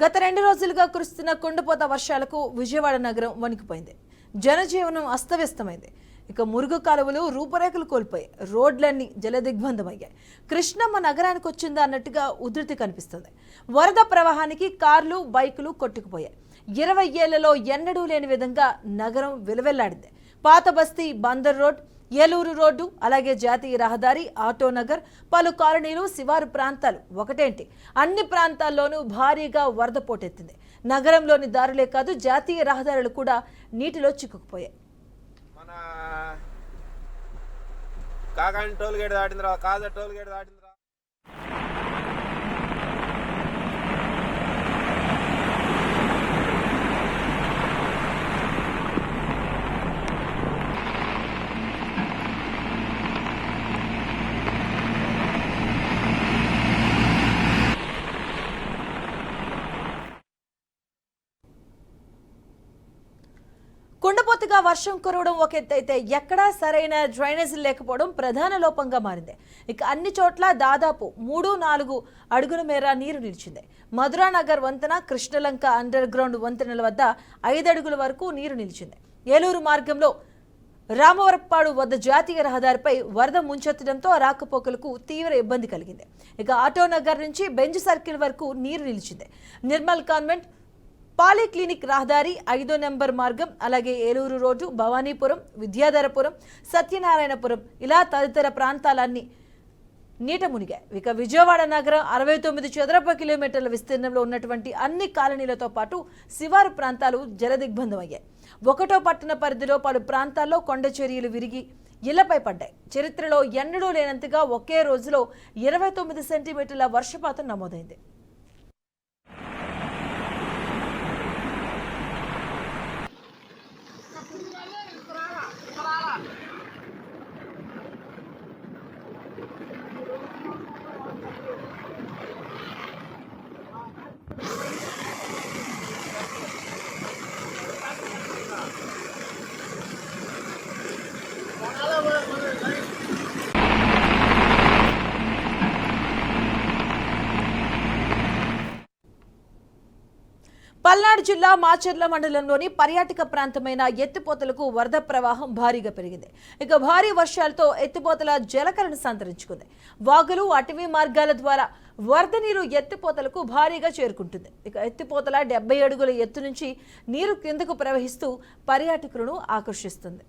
గత 2 రోజులుగా కురుస్తున్న కుండపోత వర్షాలకు విజయవాడ నగరం వణికిపోయింది. జనజీవనం అస్తవ్యస్తమైంది. ఇక మురుగు కాలువలు రూపురేఖలు కోల్పోయాయి. రోడ్లన్నీ జలదిగ్బంధమయ్యాయి. కృష్ణమ్మ నగరానికి వచ్చిందా అన్నట్టుగా ఉధృతి కనిపిస్తుంది. వరద ప్రవాహానికి కార్లు, బైకులు కొట్టుకుపోయాయి. 20 ఏళ్లలో ఎన్నడూ లేని విధంగా నగరం విలవెల్లాడింది. పాత బస్తీ, బందర్ రోడ్, ఏలూరు రోడ్డు, అలాగే జాతీయ రహదారి, ఆటో నగర్, పలు కాలనీలు, శివారు ప్రాంతాలు ఒకటేంటి అన్ని ప్రాంతాల్లోనూ భారీగా వరద పోటెత్తింది. నగరంలోని దారులే కాదు, జాతీయ రహదారులు కూడా నీటిలో చిక్కుకుపోయాయి. మన కాకాని టోల్ గేట్ దాటిందిరా, కాజా టోల్ గేట్ దాటిందిరా. కుండపోతగా వర్షం కురవడం ఒక ఎత్తైతే ఎక్కడా సరైన డ్రైనేజీలు లేకపోవడం ప్రధాన లోపంగా మారింది. ఇక అన్ని చోట్ల దాదాపు 3-4 అడుగుల మేర నీరు నిలిచింది. మధురానగర్ వంతెన, కృష్ణలంక అండర్ గ్రౌండ్ వంతెనల వద్ద 5 అడుగుల వరకు నీరు నిలిచింది. ఏలూరు మార్గంలో రామవరప్పాడు వద్ద జాతీయ రహదారిపై వరద ముంచెత్తడంతో రాకపోకలకు తీవ్ర ఇబ్బంది కలిగింది. ఇక ఆటో నగర్ నుంచి బెంజ్ సర్కిల్ వరకు నీరు నిలిచింది. నిర్మల్ కాన్వెంట్, పాలీక్లినిక్ రహదారి, 5వ నెంబర్ మార్గం, అలాగే ఏలూరు రోడ్డు, భవానీపురం, విద్యాధరపురం, సత్యనారాయణపురం ఇలా తదితర ప్రాంతాలన్నీ నీట మునిగాయి. ఇక విజయవాడ నగరం 69 చదరపు కిలోమీటర్ల విస్తీర్ణంలో ఉన్నటువంటి అన్ని కాలనీలతో పాటు శివారు ప్రాంతాలు జలదిగ్బంధమయ్యాయి. 1వ పట్టణ పరిధిలో పలు ప్రాంతాల్లో కొండ చర్యలు విరిగి ఇళ్లపై పడ్డాయి. చరిత్రలో ఎన్నడూ లేనంతగా ఒకే రోజులో 29 సెంటీమీటర్ల వర్షపాతం నమోదైంది. పల్నాడు జిల్లా మాచర్ల మండలంలోని పర్యాటక ప్రాంతమైన ఎత్తిపోతలకు వరద ప్రవాహం భారీగా పెరిగింది. ఇక భారీ వర్షాలతో ఎత్తిపోతల జలకరణ సంతరించుకుంది. వాగులు, అటవీ మార్గాల ద్వారా వరద నీరు ఎత్తిపోతలకు భారీగా చేరుకుంటుంది. ఇక ఎత్తిపోతల 70 అడుగుల ఎత్తు నుంచి నీరు కిందకు ప్రవహిస్తూ పర్యాటకులను ఆకర్షిస్తుంది.